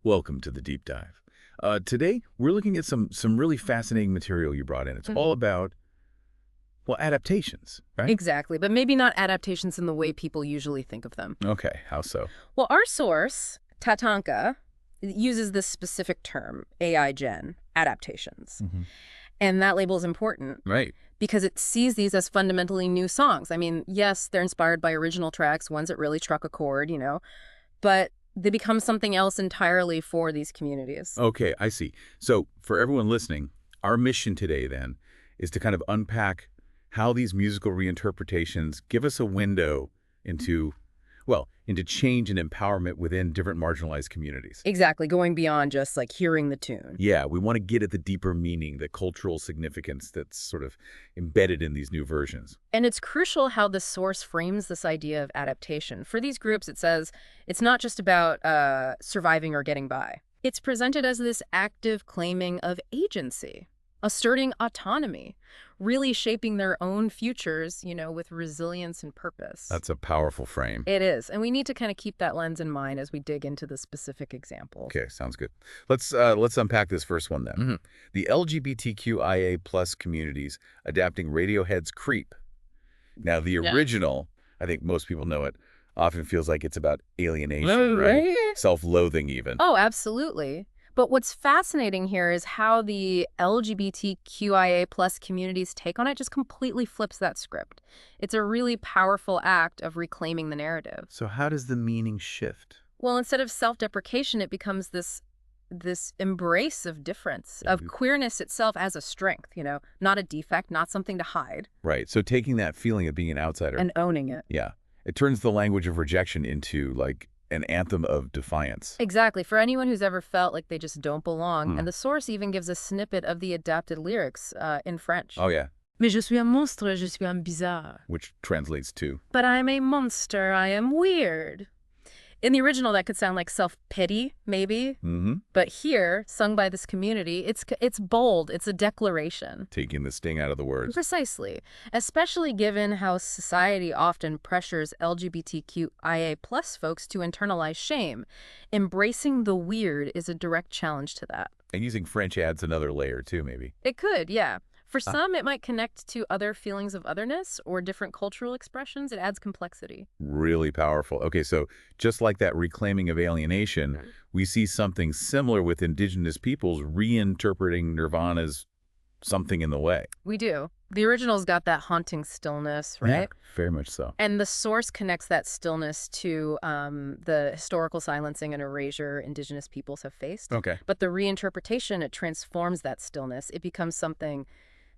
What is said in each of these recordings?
Welcome to the deep dive. Today, we're looking at some really fascinating material you brought in. It's all about, well, adaptations, right? Exactly, but maybe not adaptations in the way people usually think of them. Okay, how so? Well, our source, TATANKA, uses this specific term, AI Gen, adaptations. And that label is important Right. because it sees these as fundamentally new songs. I mean, yes, they're inspired by original tracks, ones that really struck a chord, but they become something else entirely for these communities. Okay, I see. So, for everyone listening, our mission today, then, is to kind of unpack how these musical reinterpretations give us a window into, well, into change and empowerment within different marginalized communities. Exactly, going beyond just like hearing the tune. Yeah, we want to get at the deeper meaning, the cultural significance that's sort of embedded in these new versions. And it's crucial how the source frames this idea of adaptation. For these groups, it says it's not just about surviving or getting by. It's presented as this active claiming of agency, asserting autonomy, really shaping their own futures, with resilience and purpose. That's a powerful frame. It is. And we need to kind of keep that lens in mind as we dig into the specific examples. Okay, sounds good. Let's unpack this first one then. The LGBTQIA plus communities adapting Radiohead's Creep. Now, the original, I think most people know it, often feels like it's about alienation, right? Self-loathing even. Oh, absolutely. But what's fascinating here is how the LGBTQIA plus community's take on it just completely flips that script. It's a really powerful act of reclaiming the narrative. So how does the meaning shift? Well, instead of self-deprecation, it becomes this embrace of difference, of queerness itself as a strength, not a defect, not something to hide. Right. So taking that feeling of being an outsider. And owning it. Yeah. It turns the language of rejection into, like, an anthem of defiance. Exactly. For anyone who's ever felt like they just don't belong. And the source even gives a snippet of the adapted lyrics in French. Oh, yeah. Mais je suis un monstre, je suis un bizarre. Which translates to? But I'm a monster, I am weird. In the original, that could sound like self-pity, maybe. But here, sung by this community, it's bold. It's a declaration. Taking the sting out of the words. Precisely. Especially given how society often pressures LGBTQIA plus folks to internalize shame. Embracing the weird is a direct challenge to that. And using French adds another layer, too, maybe. It could, yeah. For some, it might connect to other feelings of otherness or different cultural expressions. It adds complexity. Really powerful. Okay, so just like that reclaiming of alienation, we see something similar with indigenous peoples reinterpreting Nirvana's Something in the Way. We do. The original's got that haunting stillness, right? Yeah, very much so. And the source connects that stillness to the historical silencing and erasure indigenous peoples have faced. Okay. But the reinterpretation, it transforms that stillness. It becomes something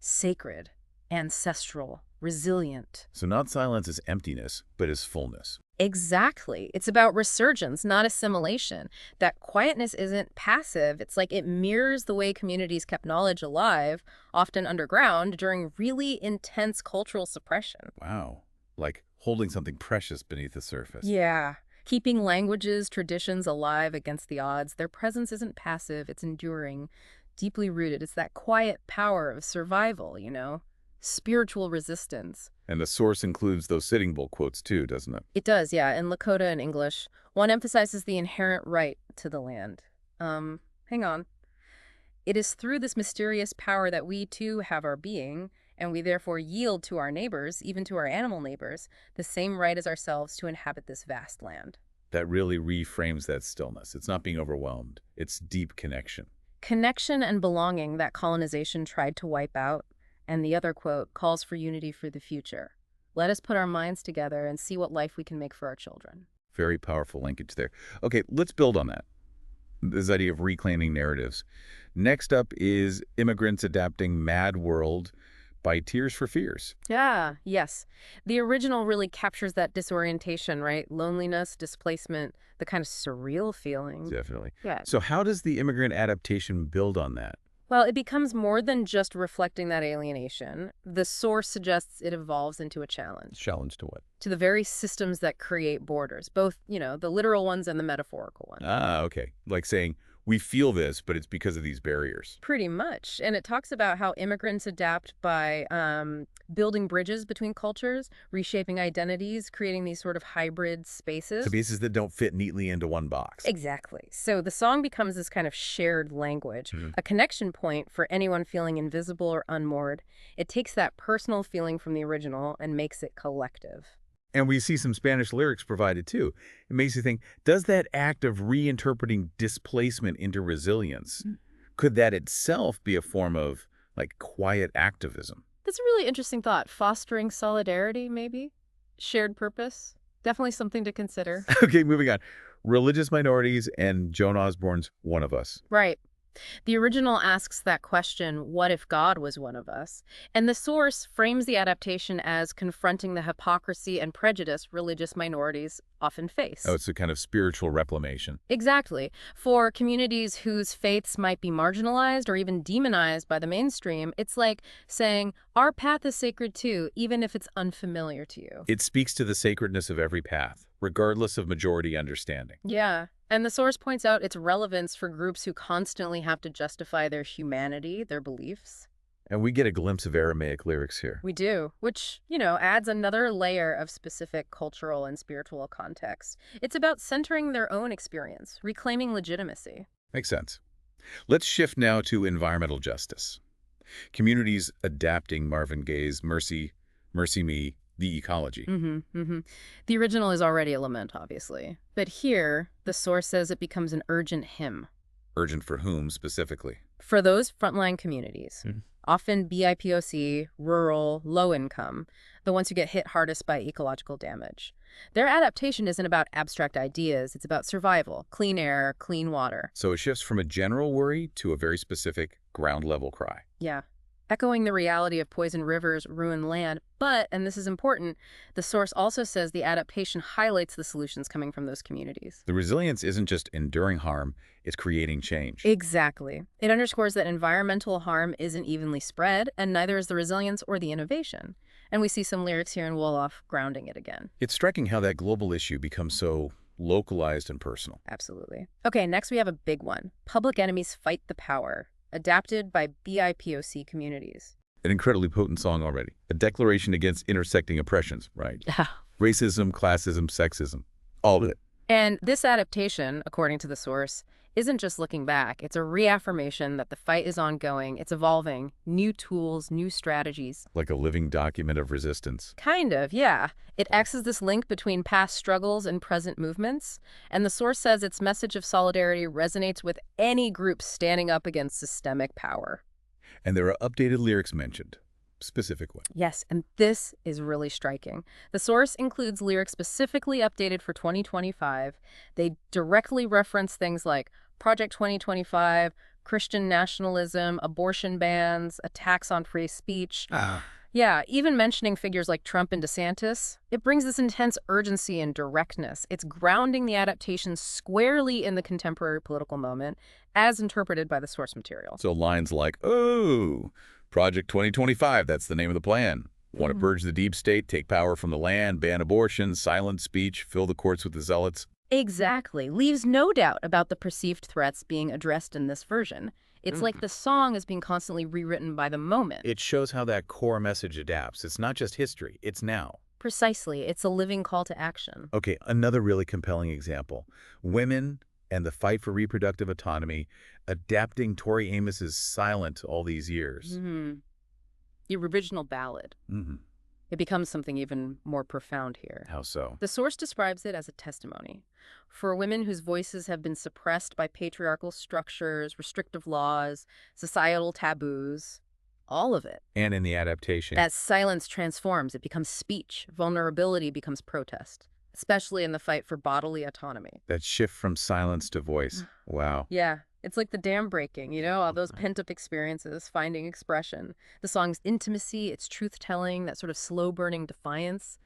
sacred, ancestral, resilient. So not silence as emptiness, but as fullness. Exactly. It's about resurgence, not assimilation. That quietness isn't passive. It's like it mirrors the way communities kept knowledge alive, often underground, during really intense cultural suppression. Wow. Like holding something precious beneath the surface. Yeah. Keeping languages, traditions alive against the odds. Their presence isn't passive. It's enduring, deeply rooted. It's that quiet power of survival, spiritual resistance. And the source includes those Sitting Bull quotes too, doesn't it? It does, yeah. In Lakota and English, one emphasizes the inherent right to the land. Hang on. It is through this mysterious power that we too have our being, and we therefore yield to our neighbors, even to our animal neighbors, the same right as ourselves to inhabit this vast land. That really reframes that stillness. It's not being overwhelmed. It's deep connection. Connection and belonging that colonization tried to wipe out. And the other quote calls for unity for the future. Let us put our minds together and see what life we can make for our children. Very powerful linkage there. Okay, let's build on that. This idea of reclaiming narratives. Next up is Immigrants Adapting Mad World by Tears for Fears. Yeah, yes. The original really captures that disorientation, right? Loneliness, displacement, the kind of surreal feeling. Definitely. Yeah. So how does the immigrant adaptation build on that? Well, it becomes more than just reflecting that alienation. The source suggests it evolves into a challenge. Challenge to what? To the very systems that create borders, both, the literal ones and the metaphorical ones. Ah, okay. Like saying, We feel this, but it's because of these barriers. Pretty much. And it talks about how immigrants adapt by building bridges between cultures, reshaping identities, creating these sort of hybrid spaces. Spaces that don't fit neatly into one box. Exactly. So the song becomes this kind of shared language, a connection point for anyone feeling invisible or unmoored. It takes that personal feeling from the original and makes it collective. And we see some Spanish lyrics provided, too. It makes you think, does that act of reinterpreting displacement into resilience, could that itself be a form of, like, quiet activism? That's a really interesting thought. Fostering solidarity, maybe? Shared purpose? Definitely something to consider. Okay, moving on. Religious minorities and Joan Osborne's One of Us. Right. The original asks that question, what if God was one of us? And the source frames the adaptation as confronting the hypocrisy and prejudice religious minorities often face. Oh, it's a kind of spiritual reclamation. Exactly. For communities whose faiths might be marginalized or even demonized by the mainstream, it's like saying, our path is sacred too, even if it's unfamiliar to you. It speaks to the sacredness of every path, regardless of majority understanding. Yeah. And the source points out its relevance for groups who constantly have to justify their humanity, their beliefs. And we get a glimpse of Aramaic lyrics here. We do, which, adds another layer of specific cultural and spiritual context. It's about centering their own experience, reclaiming legitimacy. Makes sense. Let's shift now to environmental justice. Communities adapting Marvin Gaye's Mercy, Mercy Me, the ecology. The original is already a lament, obviously. But here, the source says it becomes an urgent hymn. Urgent for whom, specifically? For those frontline communities, often BIPOC, rural, low income, the ones who get hit hardest by ecological damage. Their adaptation isn't about abstract ideas, it's about survival, clean air, clean water. So it shifts from a general worry to a very specific ground-level cry. Yeah. Echoing the reality of poisoned rivers, ruined land, but, and this is important, the source also says the adaptation highlights the solutions coming from those communities. The resilience isn't just enduring harm, it's creating change. Exactly. It underscores that environmental harm isn't evenly spread, and neither is the resilience or the innovation. And we see some lyrics here in Wolof grounding it again. It's striking how that global issue becomes so localized and personal. Absolutely. Okay, next we have a big one. Public Enemy's Fight the Power, adapted by BIPOC communities. An incredibly potent song already. A declaration against intersecting oppressions, right? Racism, classism, sexism, all of it. And this adaptation, according to the source, isn't just looking back. It's a reaffirmation that the fight is ongoing, it's evolving, new tools, new strategies. Like a living document of resistance. Kind of, yeah. It acts as this link between past struggles and present movements, and the source says its message of solidarity resonates with any group standing up against systemic power. And there are updated lyrics mentioned. Specific ones. Yes, and this is really striking. The source includes lyrics specifically updated for 2025. They directly reference things like Project 2025, Christian nationalism, abortion bans, attacks on free speech. Yeah, even mentioning figures like Trump and DeSantis. It brings this intense urgency and directness. It's grounding the adaptation squarely in the contemporary political moment, as interpreted by the source material. So lines like, oh, Project 2025, that's the name of the plan. Want to purge the deep state, take power from the land, ban abortion, silence speech, fill the courts with the zealots. Exactly. Leaves no doubt about the perceived threats being addressed in this version. It's like the song is being constantly rewritten by the moment. It shows how that core message adapts. It's not just history, it's now. Precisely. It's a living call to action. Okay, another really compelling example. Women and the fight for reproductive autonomy, adapting Tori Amos's Silent all these years. The original ballad. It becomes something even more profound here. How so? The source describes it as a testimony. For women whose voices have been suppressed by patriarchal structures, restrictive laws, societal taboos, all of it. And in the adaptation. That silence transforms. It becomes speech. Vulnerability becomes protest, especially in the fight for bodily autonomy. That shift from silence to voice. Wow. Yeah. It's like the dam breaking, all those pent-up experiences, finding expression. The song's intimacy, its truth-telling, that sort of slow-burning defiance.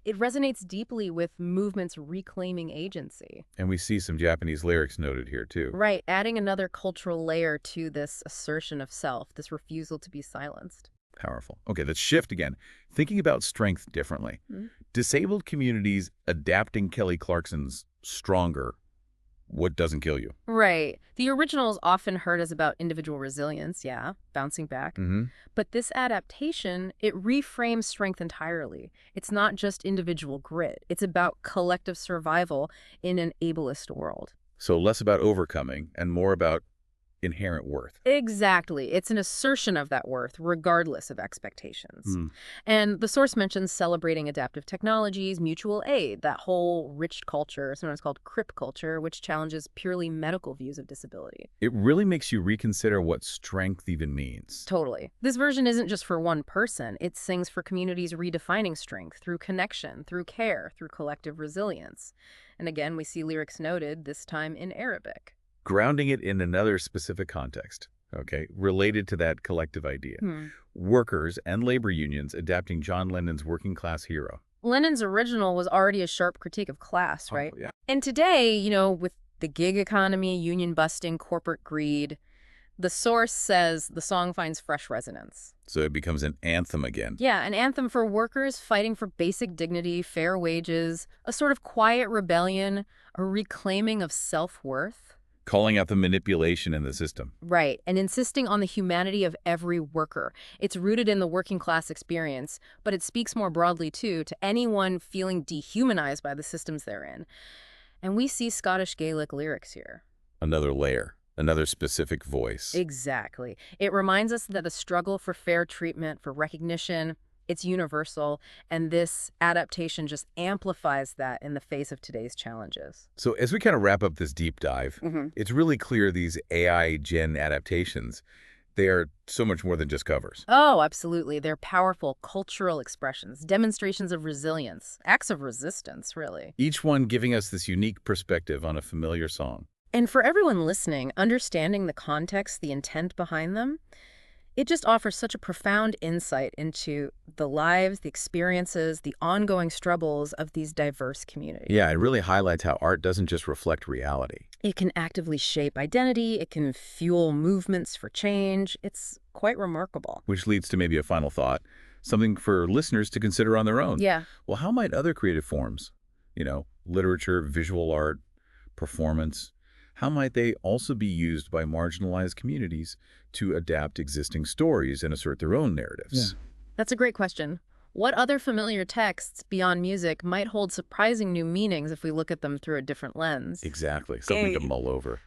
It resonates deeply with movements reclaiming agency. And we see some Japanese lyrics noted here, too. Right, adding another cultural layer to this assertion of self, this refusal to be silenced. Powerful. Okay, let's shift again. Thinking about strength differently. Disabled communities adapting Kelly Clarkson's Stronger. what doesn't kill you. Right. The original is often heard as about individual resilience, yeah, bouncing back. But this adaptation, it reframes strength entirely. It's not just individual grit. It's about collective survival in an ableist world. So less about overcoming and more about inherent worth. Exactly. It's an assertion of that worth, regardless of expectations. And the source mentions celebrating adaptive technologies, mutual aid, that whole rich culture, sometimes called 𝗕 culture, which challenges purely medical views of disability. It really makes you reconsider what strength even means. Totally. This version isn't just for one person. It sings for communities redefining strength through connection, through care, through collective resilience. And again, we see lyrics noted, this time in Arabic. Grounding it in another specific context, okay, related to that collective idea. Workers and labor unions adapting John Lennon's working class hero. Lennon's original was already a sharp critique of class, right? Yeah. And today, you know, with the gig economy, union busting, corporate greed, the source says the song finds fresh resonance. So it becomes an anthem again. Yeah, an anthem for workers fighting for basic dignity, fair wages, a sort of quiet rebellion, a reclaiming of self-worth. Calling out the manipulation in the system. Right, and insisting on the humanity of every worker. It's rooted in the working class experience, but it speaks more broadly, too, to anyone feeling dehumanized by the systems they're in. And we see Scottish Gaelic lyrics here. Another layer, another specific voice. Exactly. It reminds us that the struggle for fair treatment, for recognition, it's universal, and this adaptation just amplifies that in the face of today's challenges. So as we kind of wrap up this deep dive, it's really clear these AI gen adaptations, they are so much more than just covers. Oh, absolutely. They're powerful cultural expressions, demonstrations of resilience, acts of resistance, really. Each one giving us this unique perspective on a familiar song. And for everyone listening, understanding the context, the intent behind them, it just offers such a profound insight into the lives, the experiences, the ongoing struggles of these diverse communities. Yeah, it really highlights how art doesn't just reflect reality. It can actively shape identity. It can fuel movements for change. It's quite remarkable. Which leads to maybe a final thought, something for listeners to consider on their own. Yeah. Well, how might other creative forms, literature, visual art, performance, how might they also be used by marginalized communities to adapt existing stories and assert their own narratives? Yeah. That's a great question. What other familiar texts beyond music might hold surprising new meanings if we look at them through a different lens? Exactly. Something to mull over.